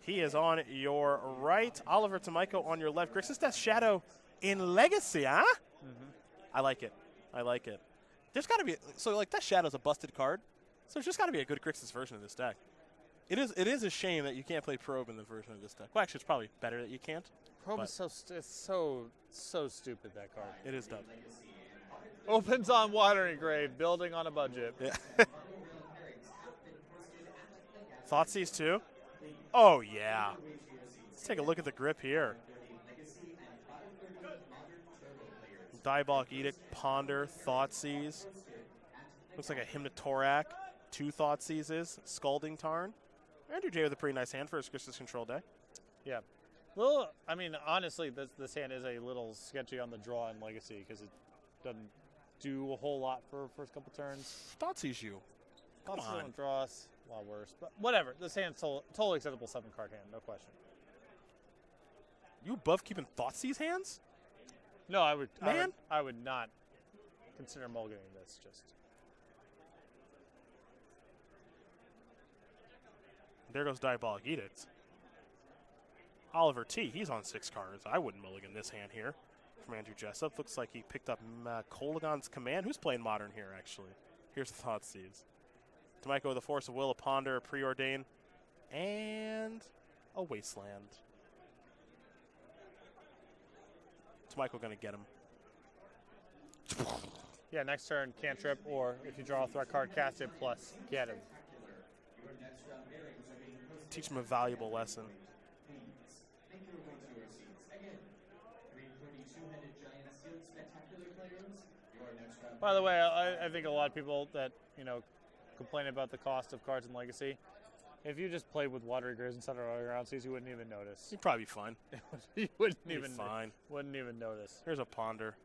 He is on your right. Oliver Tomajko on your left. Grixis Death Shadow in Legacy, huh? Mm-hmm. I like it. I like it. There's got to be so like Death Shadow's a busted card, so there's just got to be a good Grixis version of this deck. It is a shame that you can't play Probe in the version of this deck. Well, actually, it's probably better that you can't. Probe is so stupid, that card. It is dumb. Opens on Watering Grave, building on a budget. Yeah. Thoughtseize too? Oh, yeah. Let's take a look at the grip here. Diabolic Edict, Ponder, Thoughtseize. Looks like a Hymnothorac, 2 Thoughtseizes, Scalding Tarn. Andrew J with a pretty nice hand for his Grixis control deck. Yeah. Well, I mean, honestly, this hand is a little sketchy on the draw in Legacy because it doesn't do a whole lot for first couple turns. Thoughtseize you. Come on. On draws, a lot worse. But whatever. This hand's totally acceptable 7-card hand, no question. You above keeping Thoughtseize hands? No, I would. Man? I would not consider mulliganing this. Just. There goes Diabolic Edict. Oliver T, he's on 6 cards. I wouldn't mulligan this hand here from Andrew Jessup. Looks like he picked up Kolagon's Command. Who's playing Modern here, actually? Here's the Thoughtseize. Tomajko with a Force of Will, a Ponder, a Preordain, and a Wasteland. Tomajko going to get him. Yeah, next turn, cantrip, or if you draw a threat card, cast it, plus get him. Teach him a valuable lesson. By the way, I think a lot of people that, complain about the cost of cards in Legacy, if you just played with Watery Graves instead of Underground Seas, you wouldn't even notice. You'd probably be fine. You wouldn't Be even fine. Wouldn't even notice. Here's a Ponder.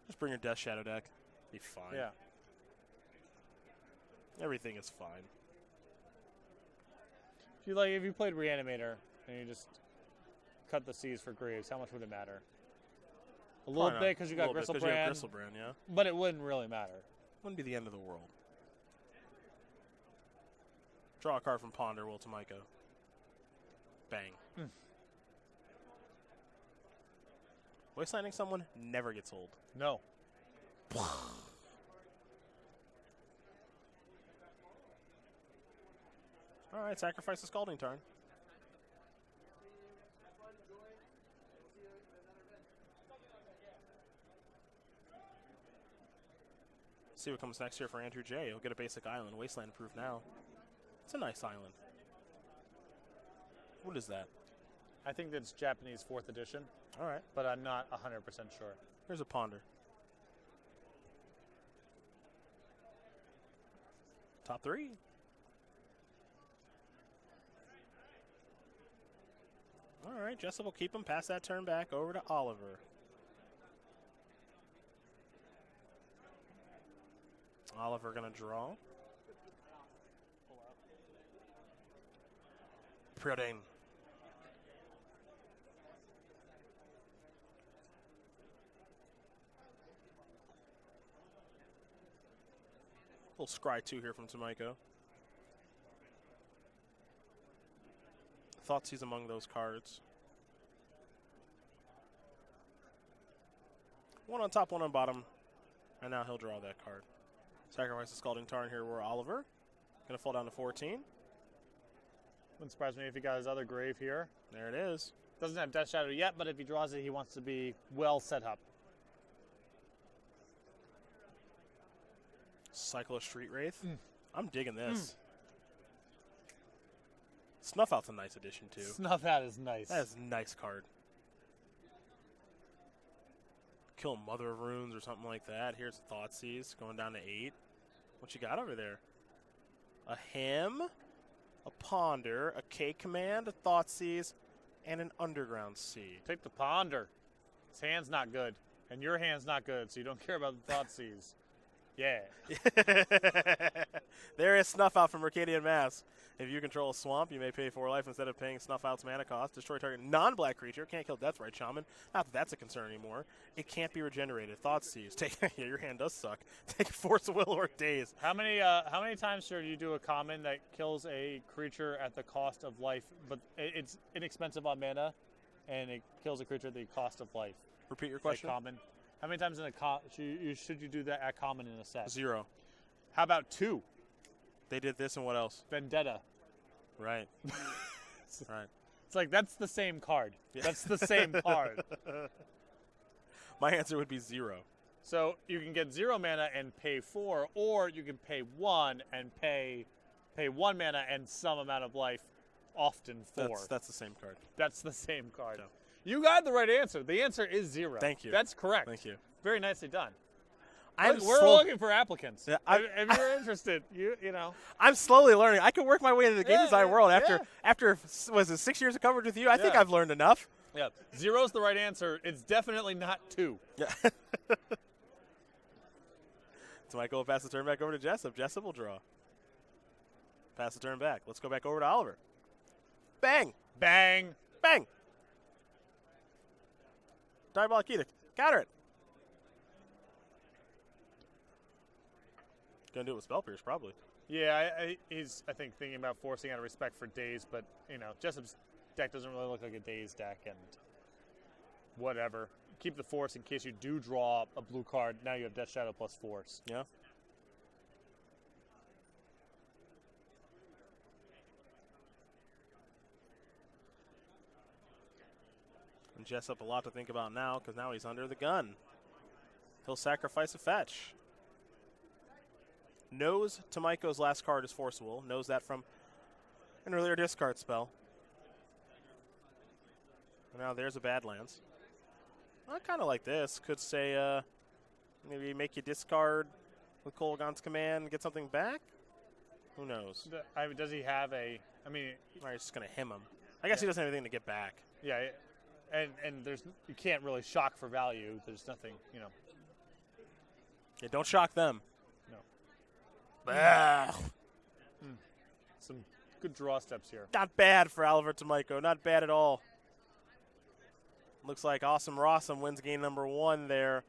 Just bring your Death Shadow deck. Be fine. Yeah. Everything is fine. If you played Reanimator and you just cut the Seas for Graves, how much would it matter? A little bit because you got Gristlebrand. Gristlebrand, yeah. But it wouldn't really matter. Wouldn't be the end of the world. Draw a card from Ponder, Will Tomajko. Bang. Wastelanding someone never gets old. No. All right, sacrifice the Scalding Tarn. See what comes next here for Andrew J. He'll get a basic island. Wasteland proof now. It's a nice island. What is that? I think that's Japanese 4th edition. All right. But I'm not 100% sure. Here's a Ponder. Top 3. All right, Jessup will keep him. Pass that turn back over to Oliver. Oliver going to draw. Preordain. Little Scry 2 here from Tomajko. Thoughts he's among those cards. 1 on top, 1 on bottom. And now he'll draw that card. Sacrifice the Scalding Tarn here where Oliver. Going to fall down to 14. Wouldn't surprise me if he got his other grave here. There it is. Doesn't have Death Shadow yet, but if he draws it, he wants to be well set up. Cycle of Street Wraith. I'm digging this. Snuff Out's a nice addition, too. Snuff Out is nice. That is a nice card. Kill Mother of Runes or something like that. Here's Thoughtseize going down to 8. What you got over there? A Hymn, a Ponder, a K Command, a Thoughtseize, and an Underground Sea. Take the Ponder. His hand's not good, and your hand's not good, so you don't care about the Thoughtseize. Yeah. There is Snuff Out from Mercadian Mass. If you control a swamp, you may pay 4 life instead of paying Snuff Out's mana cost. Destroy target non-black creature. Can't kill Deathrite Shaman. Not that that's a concern anymore. It can't be regenerated. Thoughts Seize. Take yeah, your hand does suck. Take Force of Will or Daze. How many times should you do a common that kills a creature at the cost of life, but it's inexpensive on mana, and it kills a creature at the cost of life? Repeat your question. Like common. How many times in a should you do that at common in a set? 0. How about 2? They did this and what else? Vendetta. Right. Right. It's like, that's the same card. Yeah. That's the same card. My answer would be 0. So you can get 0 mana and pay 4, or you can pay 1 and pay 1 mana and some amount of life, often 4. That's the same card. That's the same card. No. You got the right answer. The answer is 0. Thank you. That's correct. Thank you. Very nicely done. We're looking for applicants. Yeah, if you're interested, you know. I'm slowly learning. I can work my way into the game design world after was it 6 years of coverage with you? I think I've learned enough. Yeah, 0's the right answer. It's definitely not 2. Yeah. Tomajko will pass the turn back over to Jessup. Jessup will draw. Pass the turn back. Let's go back over to Oliver. Bang! Bang! Bang! Diabolic Edict. Counter it. Gonna do it with Spell Pierce, probably. Yeah, he's, I think, thinking about forcing out of respect for Daze, but, you know, Jessup's deck doesn't really look like a Daze deck, and whatever. Keep the Force in case you do draw a blue card. Now you have Death Shadow plus Force. Yeah. And Jessup a lot to think about now, because now he's under the gun. He'll sacrifice a fetch. Knows Tomajko's last card is Force Will. Knows that from an earlier discard spell. And now there's a Badlands. I kind of like this. Could say maybe make you discard with Kolaghan's Command and get something back? Who knows? Does he have a... I mean... Or he's just going to him him. I guess he doesn't have anything to get back. Yeah, and there's you can't really shock for value. There's nothing, you know. Yeah, don't shock them. No. Some good draw steps here. Not bad for Oliver Tomajko. Not bad at all. Looks like Awesome Rosum wins game number 1 there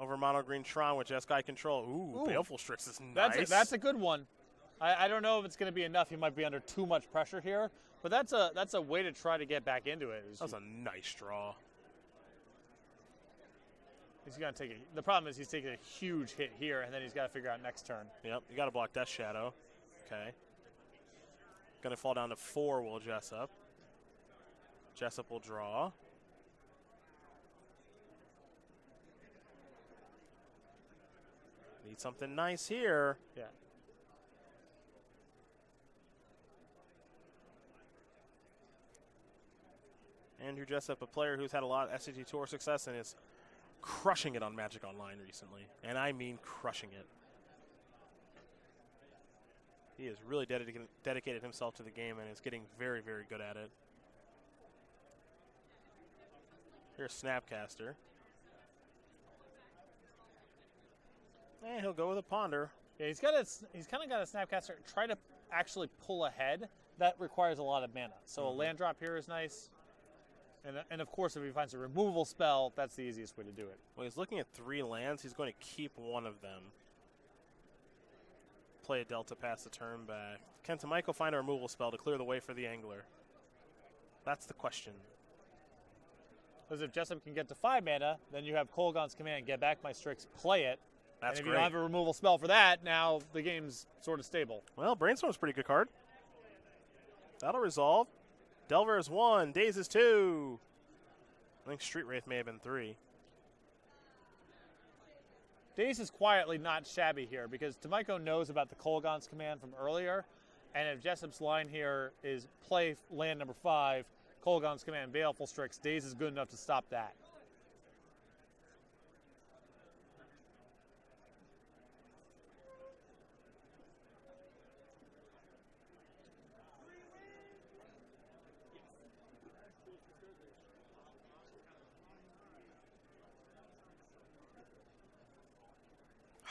over Mono Green Tron with Jeskai Control. Ooh, Baleful Strix is nice. That's a good one. I don't know if it's going to be enough. He might be under too much pressure here, but that's a way to try to get back into it. That was a nice draw. He's going to take it. The problem is he's taking a huge hit here, and then he's got to figure out next turn. Yep, you got to block Death Shadow. Okay. Going to fall down to 4 will Jessup. Jessup will draw. Need something nice here. Yeah. Andrew Jessup, a player who's had a lot of SCG Tour success and is crushing it on Magic Online recently. And I mean crushing it. He has really dedicated himself to the game and is getting very, very good at it. Here's Snapcaster. And he'll go with a Ponder. Yeah, he's kind of got a Snapcaster. Try to actually pull ahead. That requires a lot of mana. So a land drop here is nice. And of course, if he finds a removal spell, that's the easiest way to do it. Well, he's looking at 3 lands. He's going to keep one of them. Play a Delta, pass the turn back. Can Tomajko find a removal spell to clear the way for the Angler? That's the question. Because if Jessup can get to 5 mana, then you have Kolaghan's Command, get back my Strix, play it. That's and if great. you don't have a removal spell for that, now the game's sort of stable. Well, Brainstorm's a pretty good card. That'll resolve. Delver is 1, Daze is 2. I think Street Wraith may have been 3. Daze is quietly not shabby here because Tomajko knows about the Kolaghan's Command from earlier, and if Jessup's line here is play land number 5, Kolaghan's Command, Baleful Strix, Daze is good enough to stop that.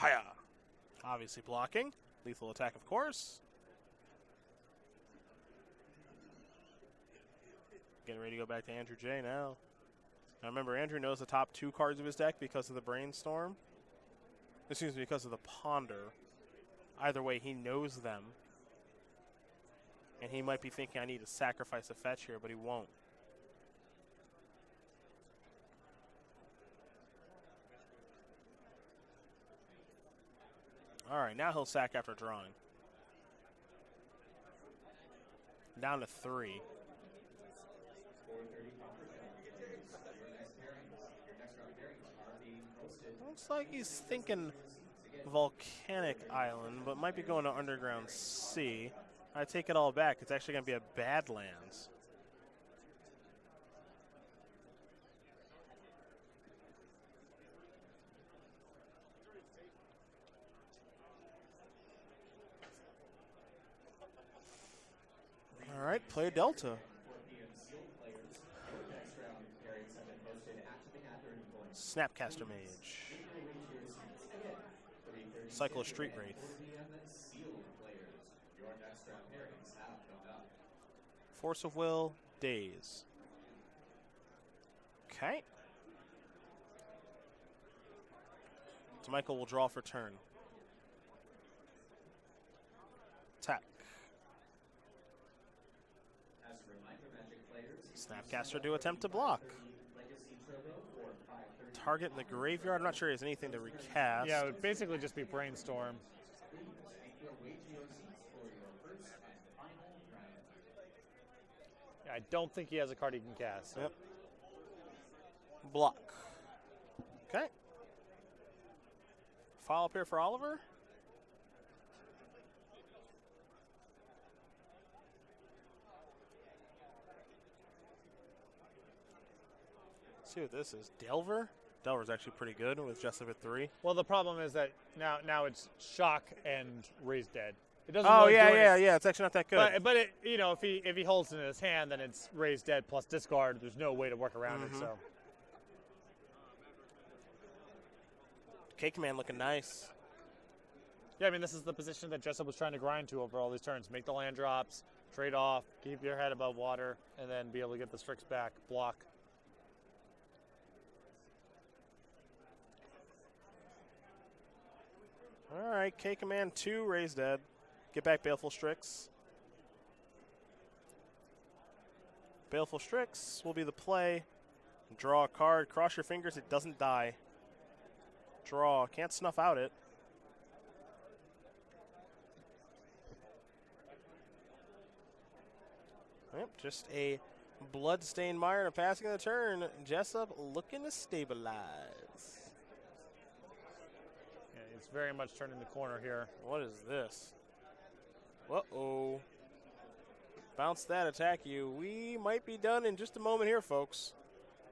Hiya. Obviously blocking. Lethal attack, of course. Getting ready to go back to Andrew J now. Now remember, Andrew knows the top 2 cards of his deck because of the Brainstorm. Excuse me, because of the Ponder. Either way, he knows them. And he might be thinking, I need to sacrifice a fetch here, but he won't. All right, now he'll sack after drawing. Down to 3. Looks like he's thinking Volcanic Island, but might be going to Underground Sea. I take it all back. It's actually going to be a Badlands. All right, play Delta. Snapcaster Mage. Cycle of Street Wraith. Force of Will, Daze. Okay. Tomajko will draw for turn. Attack. Snapcaster to attempt to block. Target in the graveyard. I'm not sure he has anything to recast. Yeah, it would basically just be Brainstorm. Yeah, I don't think he has a card he can cast. So. Yep. Block. Okay. File up here for Oliver. See what this is. Delver? Delver's actually pretty good with Jessup at 3. Well, the problem is that now it's Shock and Raise Dead. It doesn't. Oh really yeah. It's actually not that good. But it, if he holds it in his hand, then it's Raise Dead plus discard. There's no way to work around it. So. Cake Man looking nice. Yeah, I mean this is the position that Jessup was trying to grind to over all these turns. Make the land drops, trade off, keep your head above water, and then be able to get the Strix back, block. All right, Cake Man 2, Raise Dead. Get back Baleful Strix. Baleful Strix will be the play. Draw a card. Cross your fingers. It doesn't die. Draw. Can't snuff out it. Yep, just a Bloodstained Mire and passing the turn. Jessup looking to stabilize. Yeah, it's very much turning the corner here. What is this? Uh-oh. Bounce that, attack you. We might be done in just a moment here, folks.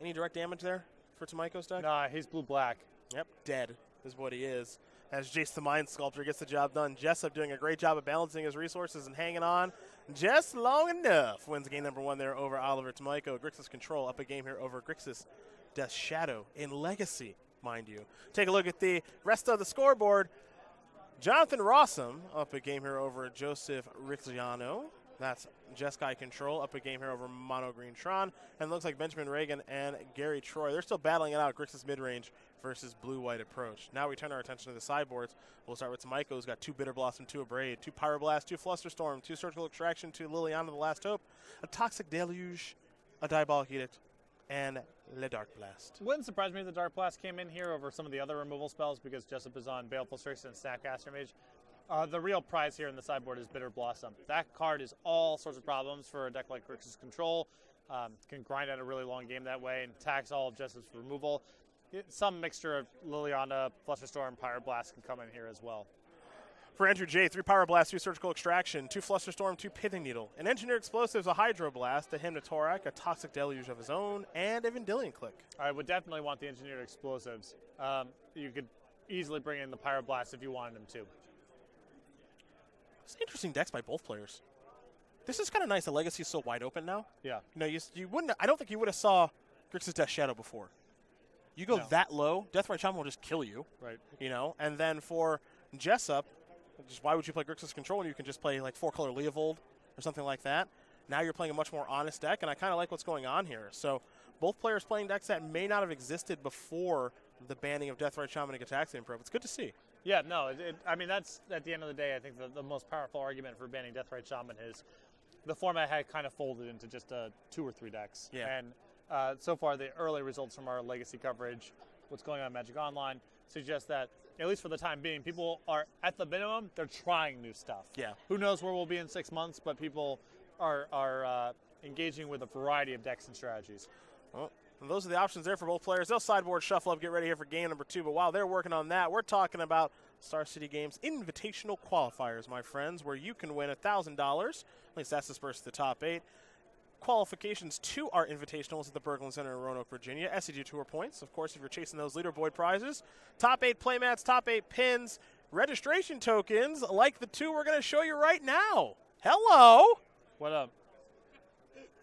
Any direct damage there for Tomajko's deck? Nah, he's blue-black. Yep, dead is what he is. As Jace the Mind Sculptor gets the job done. Jessup doing a great job of balancing his resources and hanging on just long enough. Wins game number 1 there over Oliver Tomajko. Grixis Control up a game here over Grixis Death Shadow in Legacy, mind you. Take a look at the rest of the scoreboard. Jonathan Rosum up a game here over Joseph Ricigliano. That's Jeskai Control up a game here over Mono Green Tron. And it looks like Benjamin Ragan and Gary Troy, they're still battling it out. Grixis Midrange versus Blue-White Approach. Now we turn our attention to the sideboards. We'll start with Tomajko, who's got 2 Bitter Blossom, 2 Abrade, 2 Pyroblast, 2 Flusterstorm, 2 Surgical Extraction, 2 Liliana the Last Hope, a Toxic Deluge, a Diabolic Edict, and Le Dark Blast. Wouldn't surprise me if the Dark Blast came in here over some of the other removal spells because Jessup is on Baleful Strix and Snapcaster Mage. The real prize here in the sideboard is Bitter Blossom. That card is all sorts of problems for a deck like Grixis Control. Can grind out a really long game that way and tax all of Jessup's removal. Some mixture of Liliana, Flusterstorm, Pyroblast can come in here as well. For Andrew J, 3 Pyroblast, 2 Surgical Extraction, 2 Flusterstorm, 2 Pithing Needle, an Engineered Explosives, a Hydroblast, a Hymnotorac, a Toxic Deluge of his own, and a Vendilion Click. I would definitely want the Engineered Explosives. You could easily bring in the Pyroblast if you wanted him to. It's interesting decks by both players. This is kind of nice. The Legacy is so wide open now. Yeah. You know, you wouldn't. I don't think you would have saw Grixis Death Shadow before. You go No. that low, Deathrite Shaman will just kill you. Right. You know, and then for Jessup, just why would you play Grixis Control when you can just play like 4-color Leovold or something like that? Now you're playing a much more honest deck, and I kind of like what's going on here. So both players playing decks that may not have existed before the banning of Deathrite Shaman and Gitaxian Probe. It's good to see. Yeah, no, I mean, that's, at the end of the day, I think the most powerful argument for banning Deathrite Shaman is the format had kind of folded into just 2 or 3 decks. Yeah. And so far, the early results from our legacy coverage, what's going on in Magic Online, suggest that, at least for the time being, people are, at the minimum, they're trying new stuff. Yeah. Who knows where we'll be in 6 months, but people are engaging with a variety of decks and strategies. Well, those are the options there for both players. They'll sideboard shuffle up, get ready here for game number 2. But while they're working on that, we're talking about Star City Games Invitational Qualifiers, my friends, where you can win $1,000. At least that's dispersed to the top 8. Qualifications to our invitationals at the Berglund Center in Roanoke, Virginia. SCG Tour points, of course, if you're chasing those leaderboard prizes. Top 8 playmats, top 8 pins, registration tokens like the 2 we're going to show you right now. Hello. What up?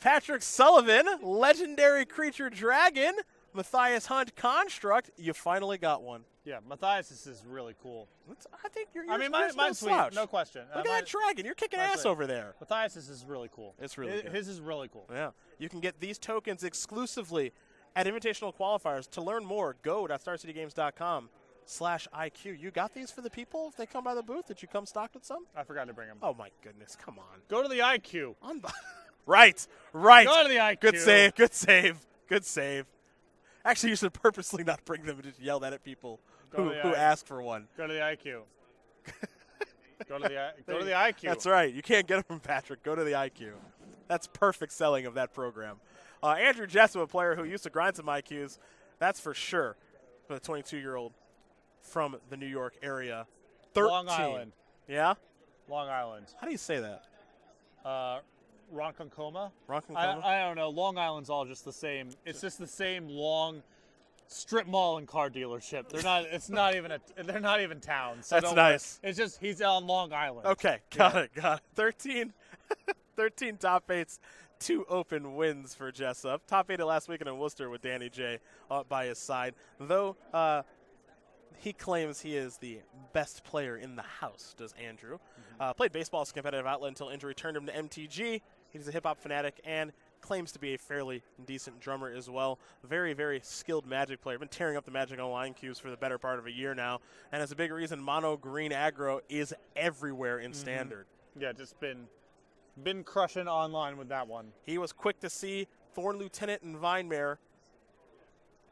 Patrick Sullivan, Legendary Creature Dragon, Matthias Hunt Construct. You finally got one. Yeah, Matthias, this is really cool. I think you're. I mean, mine's mine's sweet, no question. Look at that dragon. You're kicking ass over there. Matthias, this is really cool. It's really good. His is really cool. Yeah. You can get these tokens exclusively at Invitational Qualifiers. To learn more, go to starcitygames.com/IQ. You got these for the people if they come by the booth? Did you come stocked with some? I forgot to bring them. Oh, my goodness. Come on. Go to the IQ. Right. Go to the IQ. Good save. Good save. Good save. Actually, you should purposely not bring them and just yell that at people who ask for one. Go to the IQ. go to the IQ. That's right. You can't get them from Patrick. Go to the IQ. That's perfect selling of that program. Andrew Jessup, a player who used to grind some IQs, that's for sure, for the 22-year-old from the New York area. 13. Long Island. Yeah? Long Island. How do you say that? Ronkonkoma? Ronkonkoma? I don't know. Long Island's all just the same. It's just the same long strip mall and car dealership. They're not. It's not even a. They're not even towns. So that's nice. It's just he's on Long Island. Okay, got it. 13 top 8s, 2 open wins for Jessup. Top 8 last weekend in Worcester with Danny J by his side. Though he claims he is the best player in the house, does Andrew. Played baseball as a competitive outlet until injury turned him to MTG. He's a hip-hop fanatic and claims to be a fairly decent drummer as well. Very, very skilled Magic player. Been tearing up the Magic Online queues for the better part of a year now. And as a big reason, mono green aggro is everywhere in Standard. Yeah, just been crushing online with that one. He was quick to see Thorn Lieutenant and Vinemare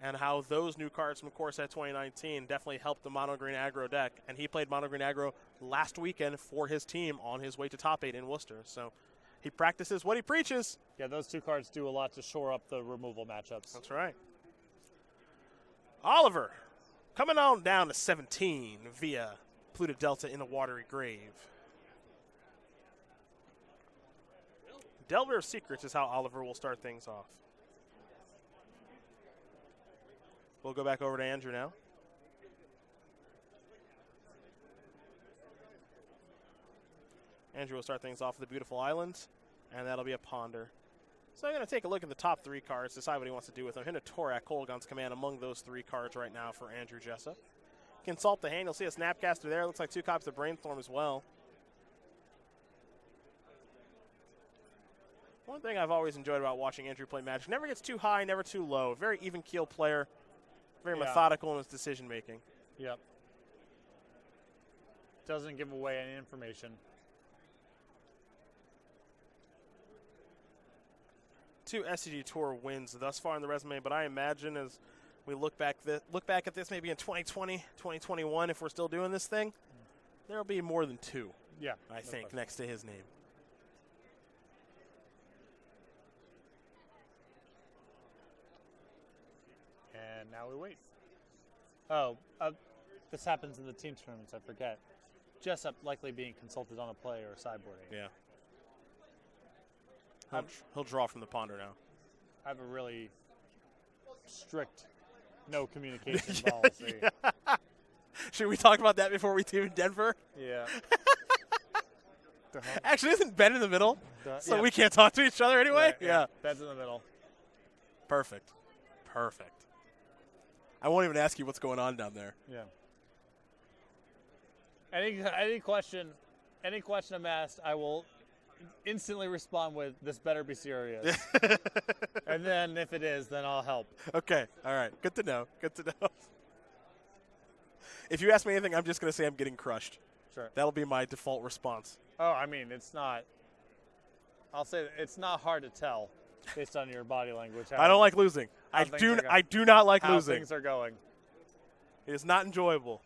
and how those new cards from Core Set 2019 definitely helped the mono green aggro deck. And he played mono green aggro last weekend for his team on his way to top 8 in Worcester. So he practices what he preaches. Yeah, those 2 cards do a lot to shore up the removal matchups. That's right. Oliver, coming on down to 17 via Pluto Delta in a watery grave. Delver of Secrets is how Oliver will start things off. We'll go back over to Andrew now. Andrew will start things off with a beautiful island, and that'll be a ponder. So I'm going to take a look at the top 3 cards, decide what he wants to do with them. Hit a Torak, Kolaghan's Command among those 3 cards right now for Andrew Jessup. Consult the hand. You'll see a Snapcaster there. Looks like 2 copies of Brainstorm as well. One thing I've always enjoyed about watching Andrew play Magic, never gets too high, never too low. Very even keel player, very methodical in his decision making. Yep. Doesn't give away any information. 2 SCG Tour wins thus far in the resume, but I imagine as we look back at this maybe in 2020, 2021, if we're still doing this thing, there'll be more than 2. Yeah, I think next to his name. And now we wait. Oh, this happens in the team tournaments, I forget. Jessup likely being consulted on a play or sideboarding. Yeah. He'll draw from the ponder now. I have a really strict no communication policy. Yeah. Should we talk about that before we team in Denver? Yeah. Actually, isn't Ben in the middle? So we can't talk to each other anyway? Yeah. Ben's in the middle. Perfect. Perfect. I won't even ask you what's going on down there. Yeah. Any question I'm asked, I will instantly respond with, "This better be serious." And then if it is, then I'll help. Okay. All right. Good to know. Good to know. If you ask me anything, I'm just going to say I'm getting crushed. Sure. That'll be my default response. Oh, I mean, it's not. I'll say it's not hard to tell based on your body language. I don't like losing. I do not like how losing. Things are going. It is not enjoyable.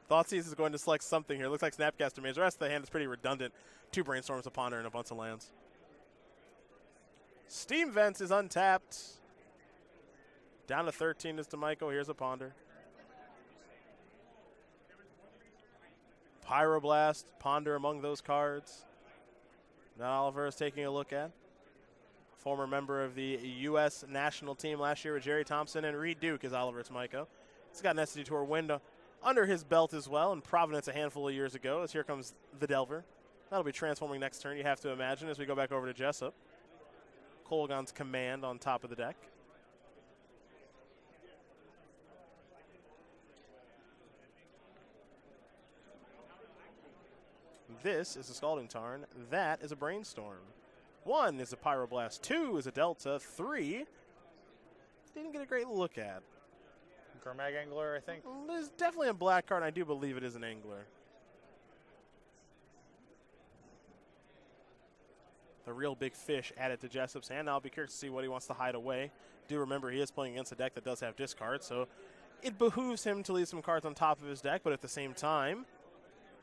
Thoughtseize is going to select something here. Looks like Snapcaster Mage. The rest of the hand is pretty redundant. 2 Brainstorms, a Ponder, and a bunch of lands. Steam Vents is untapped. Down to 13 is Tomajko. Here's a Ponder. Pyroblast, Ponder among those cards. Now Oliver is taking a look at. Former member of the U.S. national team last year with Jerry Thompson and Reed Duke is Oliver Tomajko. He's got an SCG Tour win under his belt as well in Providence a handful of years ago, as here comes the Delver. That'll be transforming next turn, you have to imagine, as we go back over to Jessup. Kolaghan's Command on top of the deck. This is a Scalding Tarn. That is a Brainstorm. 1 is a Pyroblast. 2 is a Delta. 3 didn't get a great look at. Gurmag Angler, I think. There's definitely a black card, and I do believe it is an Angler. The real big fish added to Jessup's hand. Now I'll be curious to see what he wants to hide away. Do remember he is playing against a deck that does have discards, so it behooves him to leave some cards on top of his deck, but at the same time,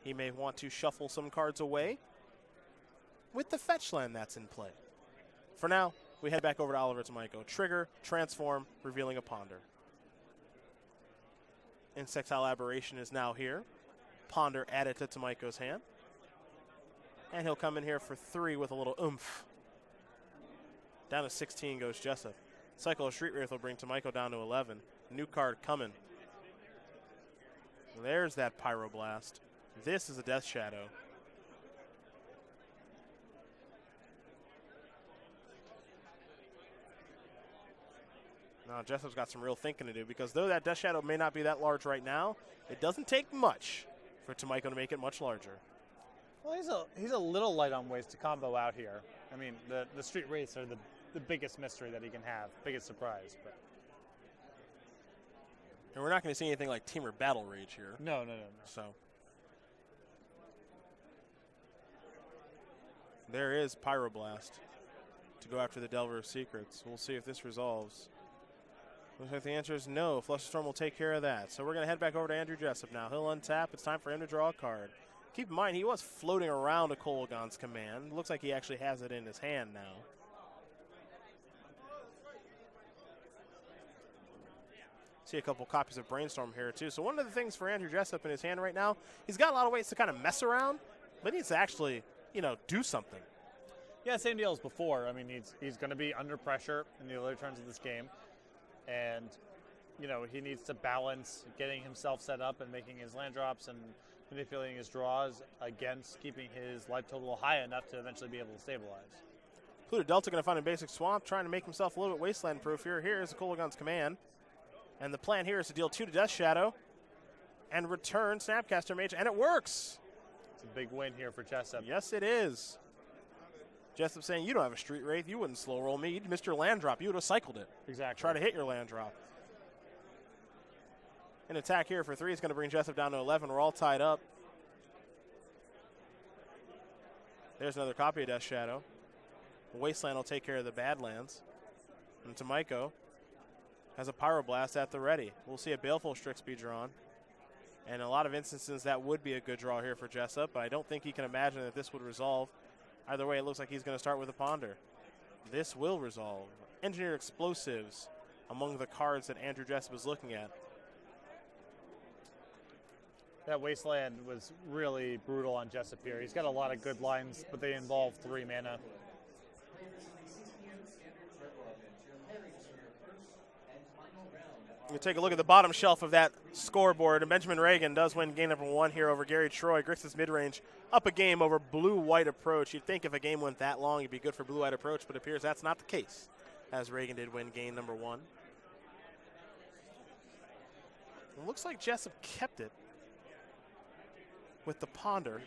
he may want to shuffle some cards away with the fetch land that's in play. For now, we head back over to Oliver Tomajko. Trigger, transform, revealing a Ponder. Insectile Aberration is now here. Ponder added to Tomajko's hand. And he'll come in here for 3 with a little oomph. Down to 16 goes Jessup. Cycle of Street Wraith will bring Tomajko down to 11. New card coming. There's that Pyroblast. This is a Death Shadow. Now Jessup's got some real thinking to do, because though that Death Shadow may not be that large right now, it doesn't take much for Tomajko to make it much larger. Well, he's a little light on ways to combo out here. I mean, the Street Wraiths are the biggest mystery that he can have, biggest surprise. But. And we're not going to see anything like Teamer Battle Rage here. No. So there is Pyroblast to go after the Delver of Secrets. We'll see if this resolves. Looks like the answer is no. Flusterstorm will take care of that. So we're going to head back over to Andrew Jessup now. He'll untap. It's time for him to draw a card. Keep in mind, he was floating around a Kolaghan's Command. Looks like he actually has it in his hand now. See a couple copies of Brainstorm here, too. So one of the things for Andrew Jessup in his hand right now, he's got a lot of ways to kind of mess around, but he needs to actually, do something. Yeah, same deal as before. I mean, he's going to be under pressure in the early turns of this game. And, he needs to balance getting himself set up and making his land drops and manipulating his draws against keeping his life total high enough to eventually be able to stabilize. Pluto Delta going to find a basic swamp, trying to make himself a little bit wasteland proof here. Here's the Kolaghan's Command. And the plan here is to deal 2 to Death Shadow and return Snapcaster Mage, and it works. It's a big win here for Jessup. Yes, it is. Jessup saying, you don't have a Street Wraith. You wouldn't slow roll me. You'd missed your land drop. You would have cycled it. Exactly. Try to hit your land drop. An attack here for 3 is going to bring Jessup down to 11. We're all tied up. There's another copy of Death Shadow. Wasteland will take care of the Badlands. And Tomajko has a Pyroblast at the ready. We'll see a Baleful Strix be drawn. And in a lot of instances, that would be a good draw here for Jessup, but I don't think he can imagine that this would resolve. Either way, it looks like he's going to start with a Ponder. This will resolve. Engineered Explosives among the cards that Andrew Jessup is looking at. That Wasteland was really brutal on Jessup here. He's got a lot of good lines, but they involve 3 mana. You take a look at the bottom shelf of that scoreboard, and Benjamin Ragan does win game number 1 here over Gary Troy. Grixis mid-range up a game over Blue-White Approach. You'd think if a game went that long, it'd be good for Blue-White Approach, but it appears that's not the case, as Ragan did win game number 1. It looks like Jessup kept it with the ponder.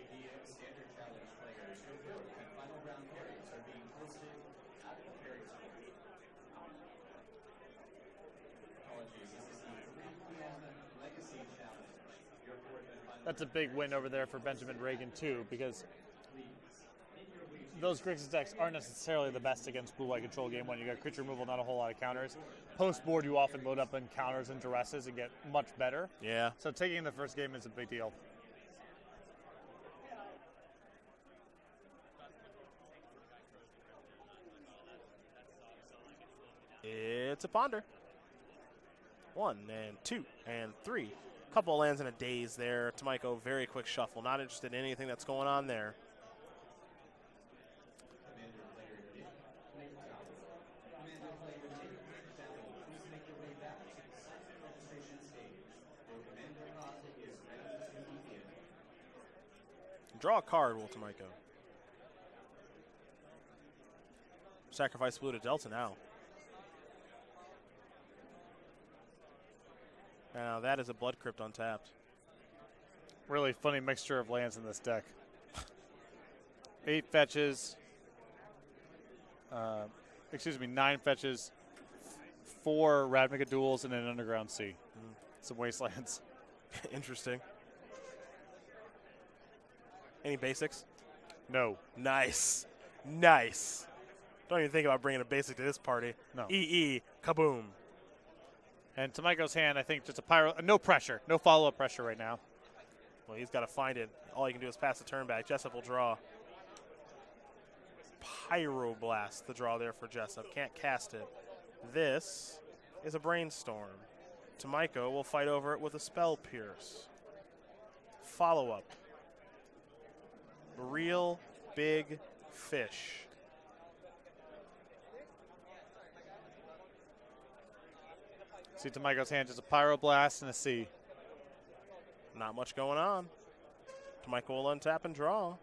That's a big win over there for Benjamin Ragan, too, because those Grixis decks aren't necessarily the best against blue-white control game when you got creature removal, not a whole lot of counters. Post-board, you often load up in counters and duresses and get much better. Yeah. So taking the first game is a big deal. It's a ponder. 1 and 2 and 3. Couple of lands in a daze there. Tomajko, very quick shuffle. Not interested in anything that's going on there. Draw a card, will Tomajko. Sacrifice blue to Delta now. Now that is a Blood Crypt untapped. Really funny mixture of lands in this deck. 8 fetches. 9 fetches. 4 Ravnica duels and an Underground Sea. Some wastelands. Interesting. Any basics? No. Nice. Nice. Don't even think about bringing a basic to this party. No. EE, kaboom. And Tomajko's hand, I think, just a pyro. No pressure. No follow-up pressure right now. Well, he's got to find it. All he can do is pass the turn back. Jessup will draw. Pyroblast, the draw there for Jessup. Can't cast it. This is a Brainstorm. Tomajko will fight over it with a Spell Pierce. Follow-up. Real big fish. See Tomajko's hand, just a Pyroblast and a Sea. Not much going on. Tomajko will untap and draw.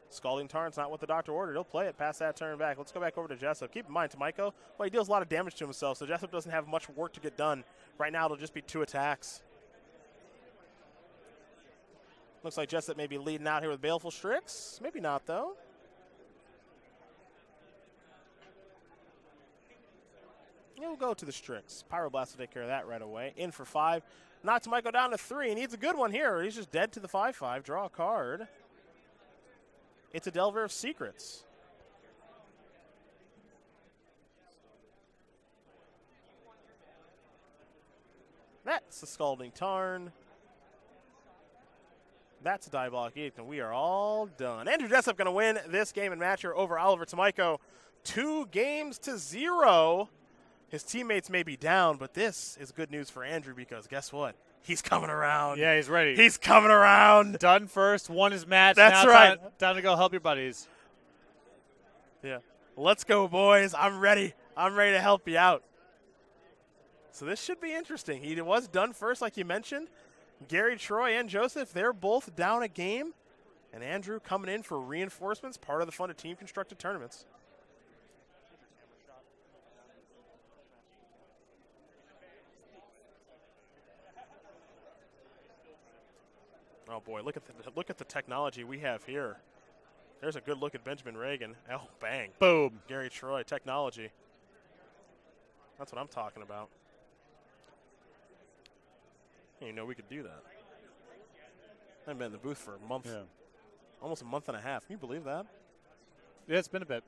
Scalding Tarn's not what the doctor ordered. He'll play it, pass that turn back. Let's go back over to Jessup. Keep in mind, Tomajko, well, he deals a lot of damage to himself, so Jessup doesn't have much work to get done. Right now, it'll just be 2 attacks. Looks like Jessup may be leading out here with Baleful Strix. Maybe not, though. He'll go to the Strix. Pyroblast will take care of that right away. In for 5. Knocks Tomajko down to 3. He needs a good one here. He's just dead to the 5/5. Draw a card. It's a Delver of Secrets. That's a Scalding Tarn. That's a Diabolic Edict, and we are all done. Andrew Jessup going to win this game and match here over Oliver Tomajko. 2-0. His teammates may be down, but this is good news for Andrew because guess what? He's coming around. Yeah, he's ready. He's coming around. Done first, won his match. That's now right. Time to go help your buddies. Yeah. Let's go, boys. I'm ready. I'm ready to help you out. So this should be interesting. He was done first, like you mentioned. Gary, Troy, and Joseph, they're both down a game. And Andrew coming in for reinforcements, part of the fun of team-constructed tournaments. Oh boy, look at the technology we have here. There's a good look at Benjamin Ragan. Oh, bang. Boom. Gary Troy, technology. That's what I'm talking about. I didn't even know we could do that. I haven't been in the booth for a month. Yeah. Almost a month and a half. Can you believe that? Yeah, it's been a bit.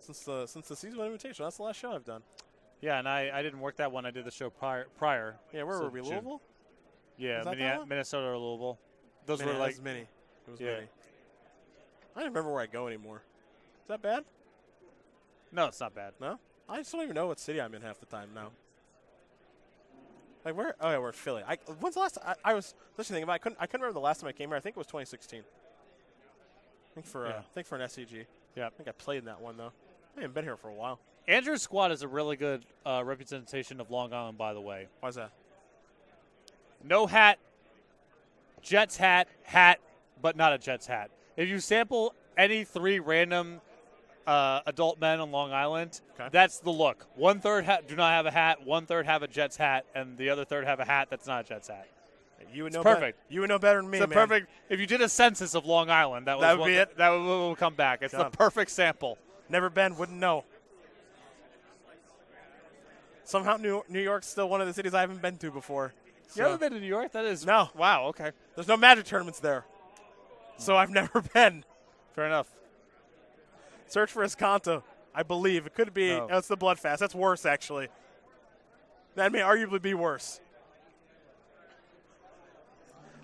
Since the season 1 invitation. That's the last show I've done. Yeah, and I didn't work that one. I did the show prior. Yeah, where so were we? June. Louisville? Yeah, Minnesota or Louisville. Those were like mini. It was yeah. mini. I don't remember where I go anymore. Is that bad? No, it's not bad. No? I just don't even know what city I'm in half the time now. Like where? Oh yeah, we're in Philly. When's the last time I was just thinking about? I couldn't remember the last time I came here. I think it was 2016. I think for an SCG. Yeah. I think I played in that one though. I haven't been here for a while. Andrew's squad is a really good representation of Long Island, by the way. Why's that? No hat, Jets hat, but not a Jets hat. If you sample any 3 random adult men on Long Island. Okay. That's the look. 1/3 do not have a hat. 1/3 have a Jets hat, and the other third have a hat that's not a Jets hat. You would It's know perfect. You would know better than me, It's man. perfect. If you did a census of Long Island, that would be it. That would come back. It's Done. the perfect sample. Never been, wouldn't know. Somehow New York's still one of the cities I haven't been to before. You haven't been to New York? That is No. Wow. Okay. There's no Magic tournaments there, so I've never been. Fair enough. Search for Escanto, I believe. It could be. No. It's the Bloodfast. That's worse, actually. That may arguably be worse.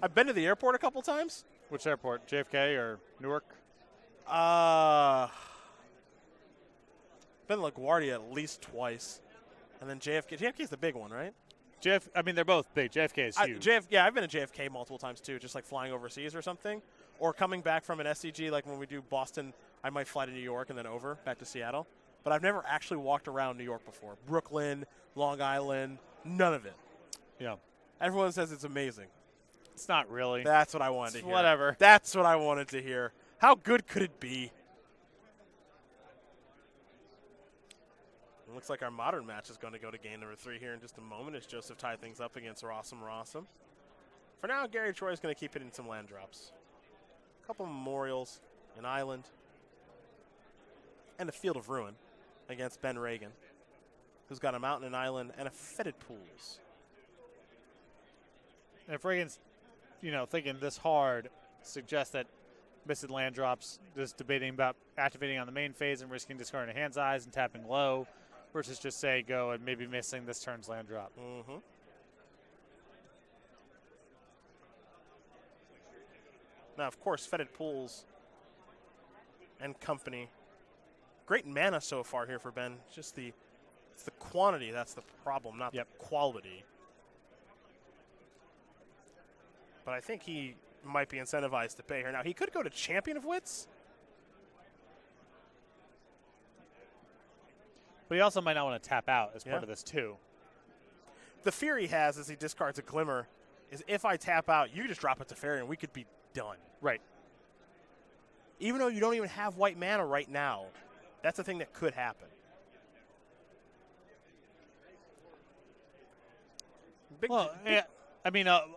I've been to the airport a couple times. Which airport? JFK or Newark? Been to LaGuardia at least twice, and then JFK. JFK's the big one, right? I mean, they're both big. JFK is huge. I've been to JFK multiple times too, just like flying overseas or something, or coming back from an SCG. Like when we do Boston, I might fly to New York and then over back to Seattle. But I've never actually walked around New York before. Brooklyn, Long Island, none of it. Yeah. Everyone says it's amazing. It's not really. That's what I wanted to hear. Whatever. That's what I wanted to hear. How good could it be? It looks like our modern match is going to go to game number 3 here in just a moment as Joseph tie things up against Rosum. For now, Gary Troy is going to keep hitting some land drops. A couple memorials, an island, and a field of ruin against Ben Ragan, who's got a mountain and island and a fetid pools. And if Reagan's, thinking this hard, suggests that missing land drops, just debating about activating on the main phase and risking discarding a hand's eyes and tapping low, versus just say go and maybe missing this turn's land drop. Mm-hmm. Now, of course, fetid pools and company. Great mana so far here for Ben. Just it's the quantity that's the problem, not the quality. But I think he might be incentivized to pay here. Now, he could go to Champion of Wits. But he also might not want to tap out as part of this, too. The fear he has as he discards a Glimmer is if I tap out, you just drop it to Fairy and we could be done. Right. Even though you don't even have white mana right now, that's a thing that could happen.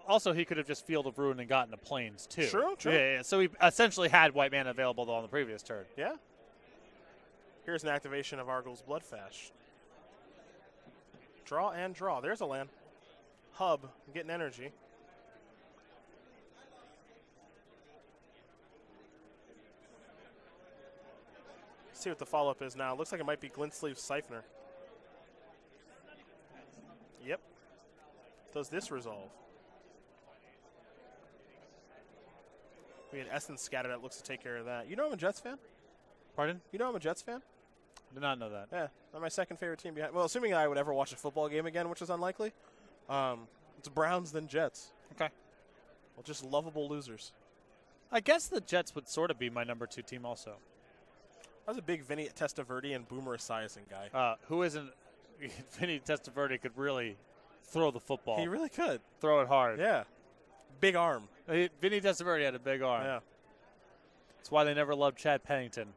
Also he could have just Field of Ruin and gotten the Plains, too. True. Yeah. So he essentially had white mana available on the previous turn. Yeah. Here's an activation of Argyl's Bloodfast. Draw and draw. There's a land. Hub, getting energy. See what the follow-up is now. Looks like it might be Glint Sleeve Siphoner. Yep. Does this resolve? We had Essence Scatter that looks to take care of that. You know I'm a Jets fan? Pardon? You know I'm a Jets fan? Did not know that. Yeah, they're my second favorite team behind. Well, assuming I would ever watch a football game again, which is unlikely. It's Browns then Jets. Okay. Well, just lovable losers. I guess the Jets would sort of be my number 2 team also. I was a big Vinny Testaverde and Boomer Esiason guy. Who isn't? Vinny Testaverde could really throw the football. He really could. Throw it hard. Yeah. Big arm. Vinny Testaverde had a big arm. Yeah. That's why they never loved Chad Pennington.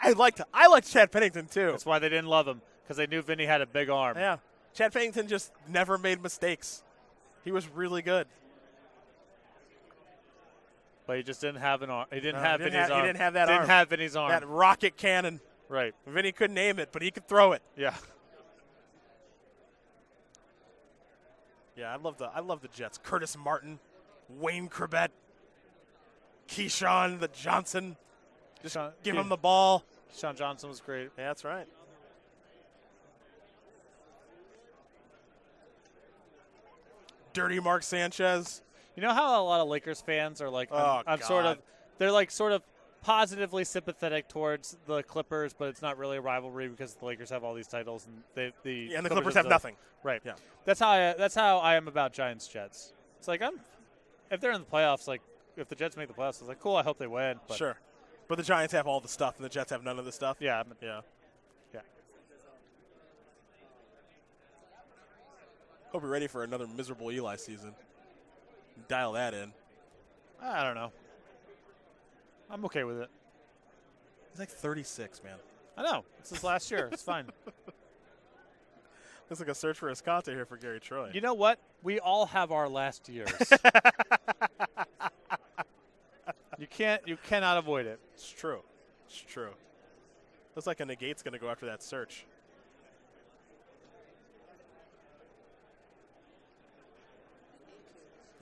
I liked Chad Pennington too. That's why they didn't love him, because they knew Vinny had a big arm. Yeah. Chad Pennington just never made mistakes. He was really good. But he just didn't have an arm. He didn't have Vinny's arm. He didn't have that arm. Didn't have Vinny's arm. That rocket cannon. Right. Vinny couldn't aim it, but he could throw it. Yeah. Yeah, I love the Jets. Curtis Martin, Wayne Corbett, Keyshawn, the Johnson. Just give him the ball. Keyshawn Johnson was great. Yeah, that's right. Dirty Mark Sanchez. You know how a lot of Lakers fans are like, they're like sort of positively sympathetic towards the Clippers, but it's not really a rivalry because the Lakers have all these titles and the Clippers have nothing. Right. Yeah. That's how I am about Giants Jets. It's like if they're in the playoffs, like if the Jets make the playoffs, it's like cool. I hope they win. But sure. But the Giants have all the stuff and the Jets have none of the stuff. Yeah. Yeah. Yeah. Hope you're ready for another miserable Eli season. Dial that in. I don't know. I'm okay with it. He's like 36, man. I know. It's his last year. It's fine. Looks like a search for Escante here for Gary Troy. You know what? We all have our last years. You cannot avoid it. It's true. It's true. Looks like a negate's going to go after that search.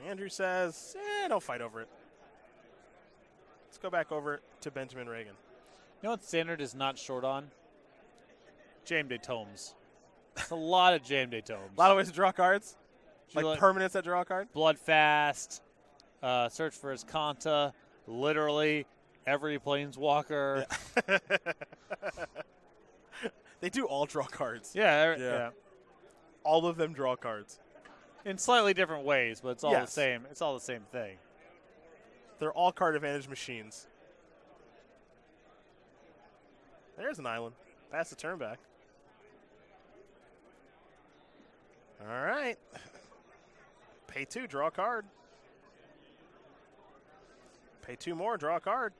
Andrew says, don't fight over it. Let's go back over to Benjamin Ragan. You know what Standard is not short on? Jam Day Tomes. It's a lot of Jam Day Tomes. A lot of ways to draw cards? You Like permanents that draw a card? Bloodfast, Search for Escanta, literally every Planeswalker. Yeah. They do all draw cards. Yeah. All of them draw cards. In slightly different ways, but it's all Yes. the same. It's all the same thing. They're all card advantage machines. There's an island. Pass the turn back. All right. Pay 2, draw a card. Pay 2 more, draw a card.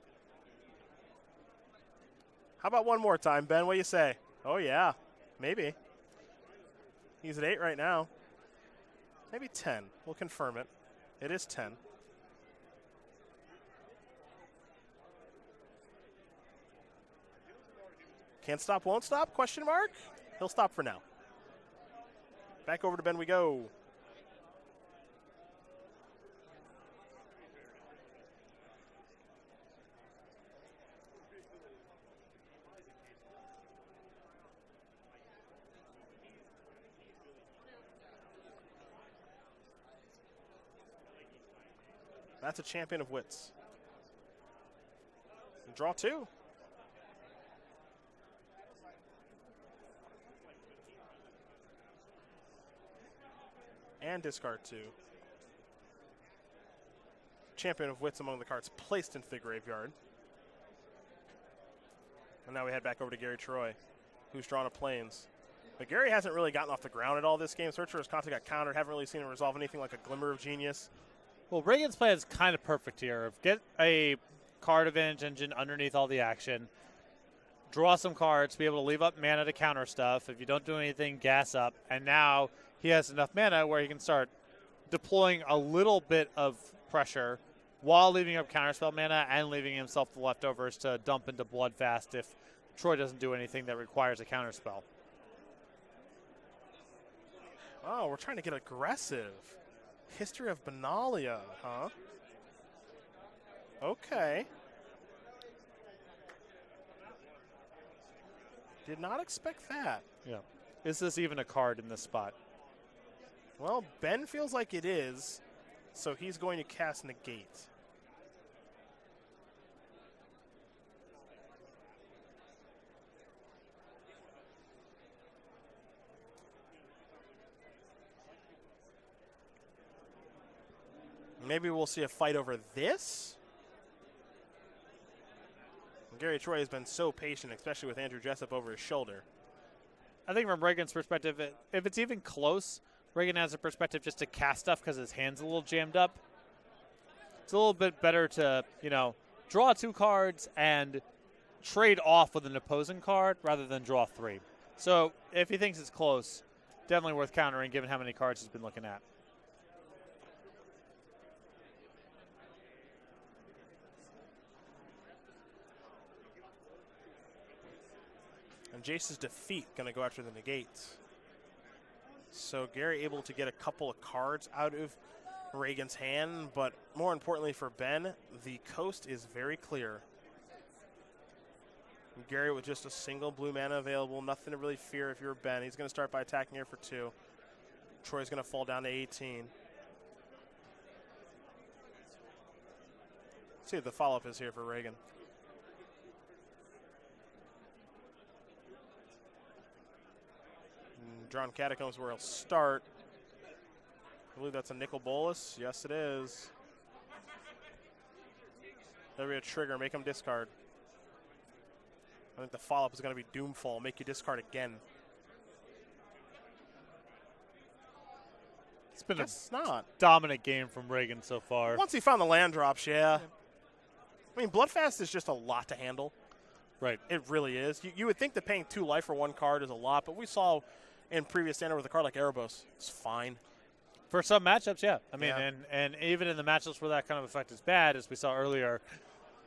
How about one more time, Ben? What do you say? Oh, yeah. Maybe. He's at 8 right now. Maybe 10. We'll confirm it. It is 10. Can't stop, won't stop? Question mark? He'll stop for now. Back over to Ben we go. That's a champion of wits. Draw 2. And discard 2. Champion of wits among the cards placed into the graveyard. And now we head back over to Gary Troy, who's drawn a Plains. But Gary hasn't really gotten off the ground at all this game. Search for Escante got countered. Haven't really seen him resolve anything like a glimmer of genius. Well, Reagan's plan is kind of perfect here. Get a card advantage engine underneath all the action. Draw some cards, be able to leave up mana to counter stuff. If you don't do anything, gas up. And now he has enough mana where he can start deploying a little bit of pressure while leaving up counterspell mana and leaving himself the leftovers to dump into Bloodfast if Troy doesn't do anything that requires a counterspell. Oh, we're trying to get aggressive. History of Benalia, huh? Okay. Did not expect that. Yeah. Is this even a card in this spot? Well, Ben feels like it is, so he's going to cast Negate. Maybe we'll see a fight over this. Gary Troy has been so patient, especially with Andrew Jessup over his shoulder. I think from Reagan's perspective, if it's even close, Ragan has a perspective just to cast stuff because his hand's a little jammed up. It's a little bit better to, draw 2 cards and trade off with an opposing card rather than draw 3. So if he thinks it's close, definitely worth countering given how many cards he's been looking at. And Jace's defeat going to go after the negates. So Gary able to get a couple of cards out of Reagan's hand, but more importantly for Ben, the coast is very clear. And Gary with just a single blue mana available, nothing to really fear if you're Ben. He's going to start by attacking here for 2. Troy's going to fall down to 18. See what the follow-up is here for Ragan. Drawn Catacombs where he'll start. I believe that's a nickel bolus. Yes, it is. There'll be a trigger. Make him discard. I think the follow-up is going to be Doomfall. Make you discard again. It's been not dominant game from Ragan so far. Once he found the land drops, yeah. I mean, Bloodfast is just a lot to handle. Right. It really is. You would think that paying 2 life for 1 card is a lot, but we saw in previous standard with a card like Erebos, it's fine. For some matchups, yeah. I mean, Yeah. and even in the matchups where that kind of effect is bad, as we saw earlier,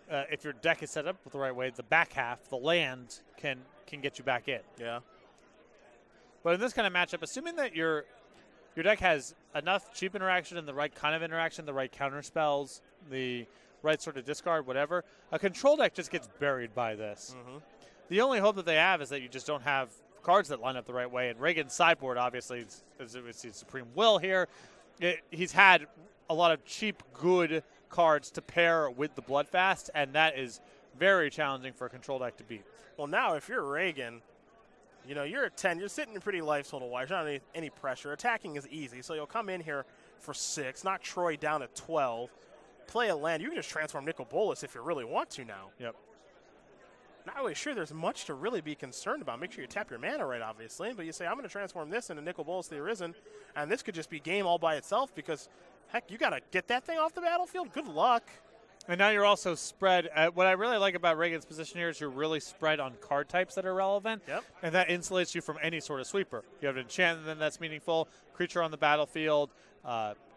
if your deck is set up the right way, the back half, the land, can get you back in. Yeah. But in this kind of matchup, assuming that your deck has enough cheap interaction and the right kind of interaction, the right counter spells, the right sort of discard, whatever, a control deck just gets buried by this. Mm-hmm. The only hope that they have is that you just don't have cards that line up the right way. And Ragan's sideboard, obviously, is his supreme will here. He's had a lot of cheap, good cards to pair with the Bloodfast, and that is very challenging for a control deck to beat. Well, now if you're Ragan, you know, you're at 10. You're sitting in pretty life total wise. Not any pressure. Attacking is easy, so you'll come in here for 6, knock Troy down at 12, play a land. You can just transform Nicol Bolas if you really want to now. Yep. Not really sure there's much to really be concerned about. Make sure you tap your mana right, obviously. But you say, I'm going to transform this into Nicol Bolas the Arisen, and this could just be game all by itself because, heck, you got to get that thing off the battlefield. Good luck. And now you're also spread. What I really like about Ragan's position here is you're really spread on card types that are relevant. Yep. And that insulates you from any sort of sweeper. You have an enchantment that's meaningful, creature on the battlefield,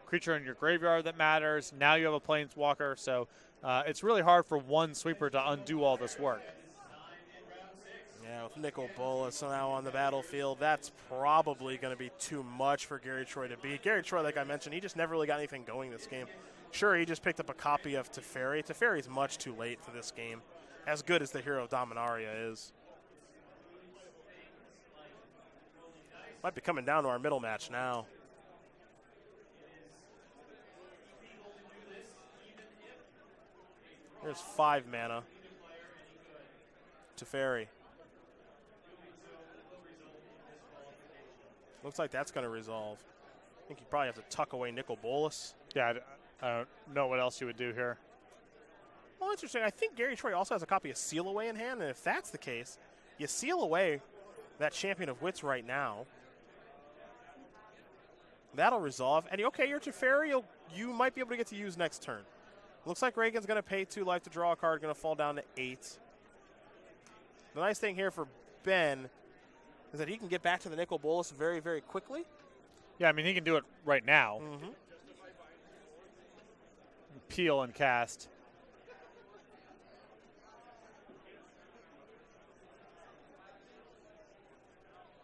creature in your graveyard that matters. Now you have a planeswalker. So it's really hard for one sweeper to undo all this work. Yeah, with Nicol Bolas now on the battlefield, that's probably going to be too much for Gary Troy to beat. Gary Troy, like I mentioned, he just never really got anything going this game. Sure, he just picked up a copy of Teferi. Teferi's much too late for this game, as good as the Hero of Dominaria is. Might be coming down to our middle match now. There's 5 mana. Teferi. Looks like that's going to resolve. I think you probably have to tuck away Nicol Bolas. Yeah, I don't know what else you would do here. Well, interesting. I think Gary Troy also has a copy of Seal Away in hand, and if that's the case, you seal away that Champion of Wits right now. That'll resolve. And, okay, your Teferi you might be able to get to use next turn. Looks like Ragan's going to pay 2 life to draw a card, going to fall down to 8. The nice thing here for Ben is that he can get back to the Nicol Bolas very, very quickly. Yeah, I mean, he can do it right now. Mm-hmm. Peel and cast.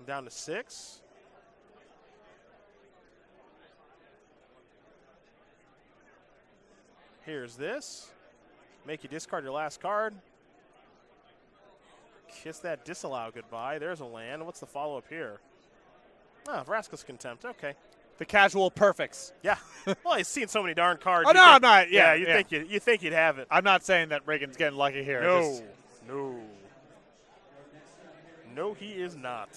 Down to 6. Here's this. Make you discard your last card. Kiss that disallow goodbye. There's a land. What's the follow-up here? Ah, Vraska's Contempt. Okay. The casual perfects. Yeah. Well, he's seen so many darn cards. Oh, no, I'm not. Yeah, you think you'd have it. I'm not saying that Ragan's getting lucky here. No, he is not.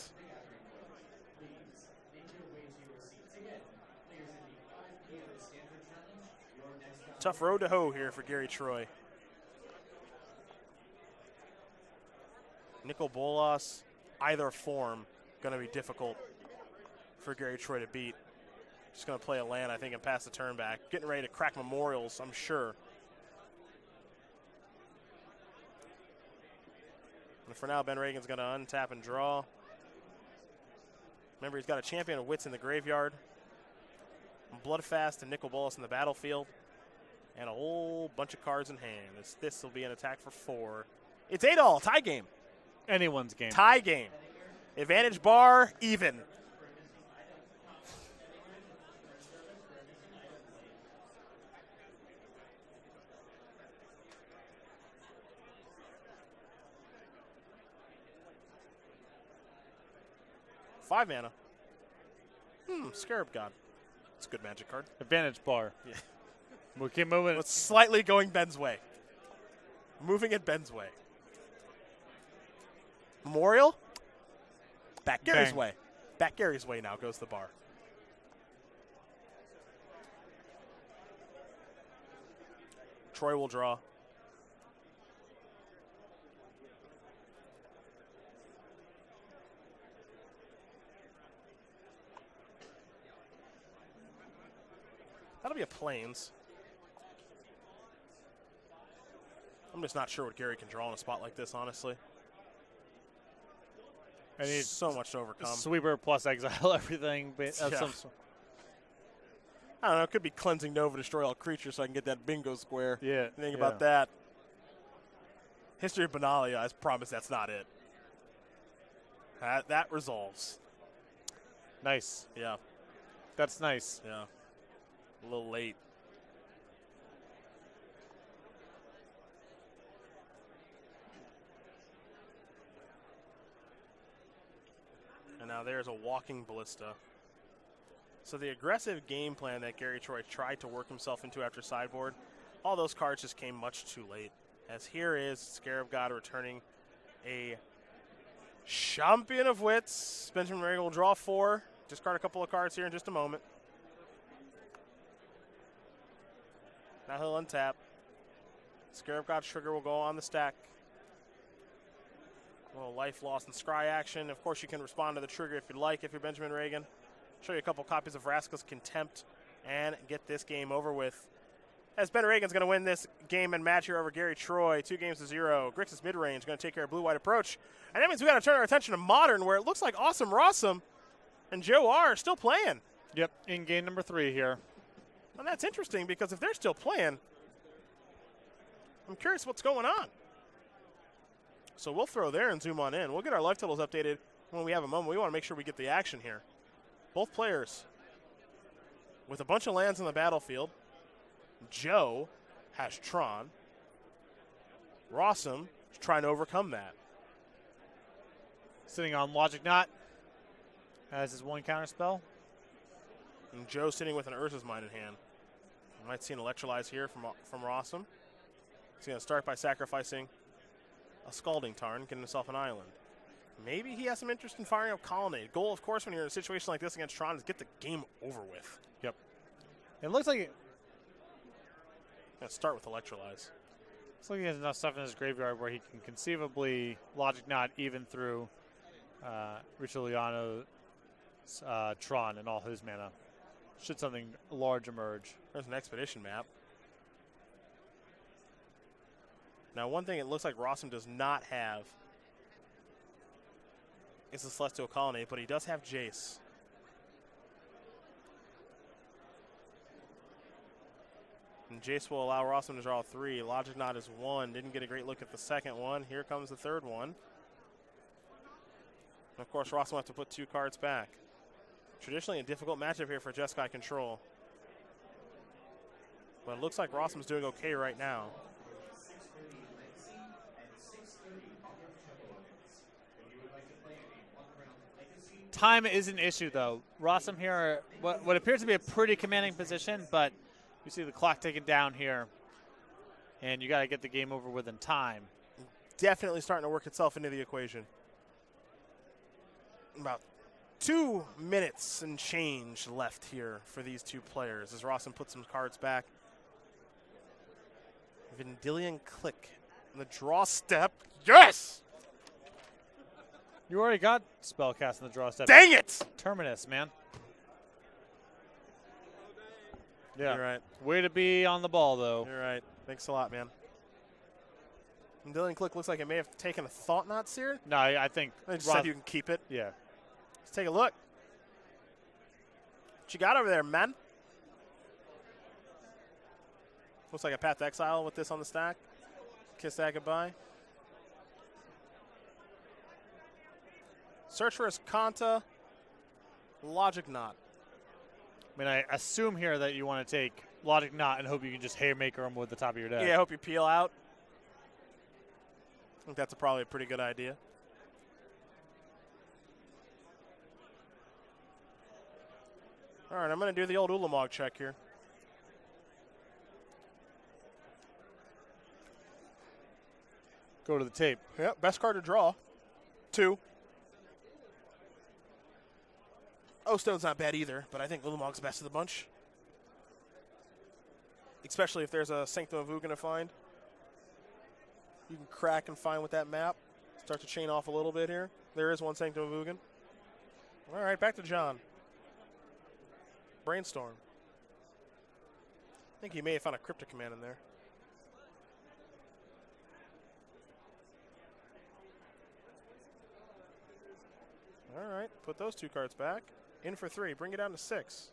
Tough road to hoe here for Gary Troy. Nicol Bolas, either form, going to be difficult for Gary Troy to beat. Just going to play a land, I think, and pass the turn back. Getting ready to crack Memorials, I'm sure. And for now, Ben Ragan's going to untap and draw. Remember, he's got a Champion of Wits in the graveyard, Bloodfast and Nicol Bolas in the battlefield, and a whole bunch of cards in hand. This will be an attack for 4. It's 8-all, tie game. Anyone's game. Tie game. Advantage bar, even. Five mana. Scarab God. It's a good Magic card. Advantage bar. Yeah. We'll keep moving. It's slightly going Ben's way. Moving it Ben's way. Memorial. Back Gary's Bang. way. Back Gary's way now goes the bar. Troy will draw. That'll be a Plains. I'm just not sure what Gary can draw in a spot like this, honestly. And he's so much to overcome. Sweeper plus exile everything. But Yeah. I don't know. It could be cleansing Nova, destroy all creatures, so I can get that bingo square. Yeah. Think about that. History of Benalia, I promise that's not it. That resolves. Nice. Yeah. That's nice. Yeah. A little late. And now there's a walking ballista. So the aggressive game plan that Gary Troy tried to work himself into after sideboard, all those cards just came much too late. As here is Scarab God returning a Champion of Wits. Benjamin Reagan will draw 4. Discard a couple of cards here in just a moment. Now he'll untap. Scarab God Sugar will go on the stack. A little life loss and scry action. Of course, you can respond to the trigger if you'd like, if you're Benjamin Reagan. Show you a couple copies of Rascal's Contempt and get this game over with. As Ben Reagan's going to win this game and match here over Gary Troy, 2-0. Grixis mid-range going to take care of blue-white approach. And that means we got to turn our attention to Modern, where it looks like Awesome Rosum and Joe R are still playing. Yep, in game number 3 here. And that's interesting because if they're still playing, I'm curious what's going on. So we'll throw there and zoom on in. We'll get our life totals updated when we have a moment. We want to make sure we get the action here. Both players with a bunch of lands on the battlefield. Joe has Tron. Rosum is trying to overcome that. Sitting on Logic Knot as his 1 counter spell. And Joe sitting with an Urza's Mine in hand. You might see an Electrolyze here from Rosum. He's going to start by sacrificing a Scalding Tarn, getting himself an island. Maybe he has some interest in firing up Colonnade. Goal, of course, when you're in a situation like this against Tron is get the game over with. Yep. It looks like Let's start with Electrolyze. Looks like he has enough stuff in his graveyard where he can conceivably Logic Knot even through Ricigliano, Tron, and all his mana. Should something large emerge. There's an Expedition map. Now, one thing it looks like Rosum does not have is the Celestial Colonnade, but he does have Jace. And Jace will allow Rosum to draw 3. Logic Knot is 1. Didn't get a great look at the second one. Here comes the third one. And of course, Rosum will have to put 2 cards back. Traditionally a difficult matchup here for Jeskai Control. But it looks like Rossum's doing okay right now. Time is an issue, though. Rosum here, what appears to be a pretty commanding position, but you see the clock ticking down here, and you got to get the game over with in time. Definitely starting to work itself into the equation. About 2 minutes and change left here for these two players as Rosum puts some cards back. Vendilion Click in the draw step. Yes! You already got Spellcast in the draw step. Dang it! Terminus, man. Yeah. You're right. Way to be on the ball, though. You're right. Thanks a lot, man. Vendilion Click looks like it may have taken a Thought Knot Seer. No, I think. They just said you can keep it. Yeah. Let's take a look. What you got over there, man? Looks like a Path to Exile with this on the stack. Kiss that goodbye. Search for his Kanta. Logic Knot. I mean, I assume here that you want to take Logic Knot and hope you can just Haymaker him with the top of your deck. Yeah, I hope you peel out. I think that's probably a pretty good idea. All right, I'm going to do the old Ulamog check here. Go to the tape. Yep, best card to draw. 2. Stone's not bad either, but I think Ulamog's best of the bunch. Especially if there's a Sanctum of Ugin to find. You can crack and find with that map. Start to chain off a little bit here. There is one Sanctum of Ugin. All right, back to John. Brainstorm. I think he may have found a Cryptic Command in there. All right, put those 2 cards back. In for 3, bring it down to 6.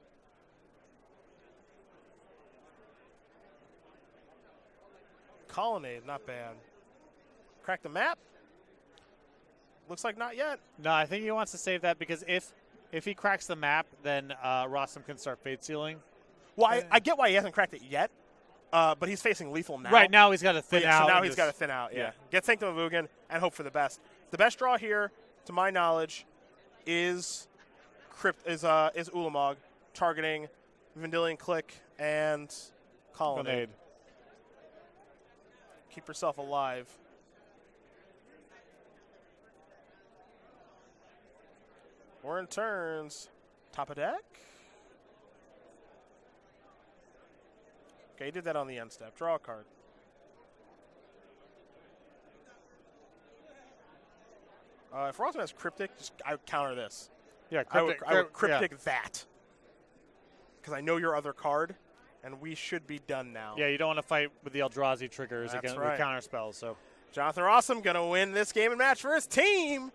Colonnade, not bad. Crack the map? Looks like not yet. No, I think he wants to save that because if he cracks the map, then Rosum can start fate sealing. Well, I get why he hasn't cracked it yet, but he's facing lethal now. Right now, he's got to thin out. So now he's got to thin out. Yeah. Get Sanctum of Ugin and hope for the best. The best draw here, to my knowledge, is Ulamog targeting Vendilion Click and Colonnade. Keep yourself alive. We're in turns. Top of deck. Okay, he did that on the end step. Draw a card. If Rosum has Cryptic, I would counter this. Yeah, I would Cryptic that. Because I know your other card, and we should be done now. Yeah, you don't want to fight with the Eldrazi triggers That's against right. with counter spells. So Jonathan Rosum going to win this game and match for his team.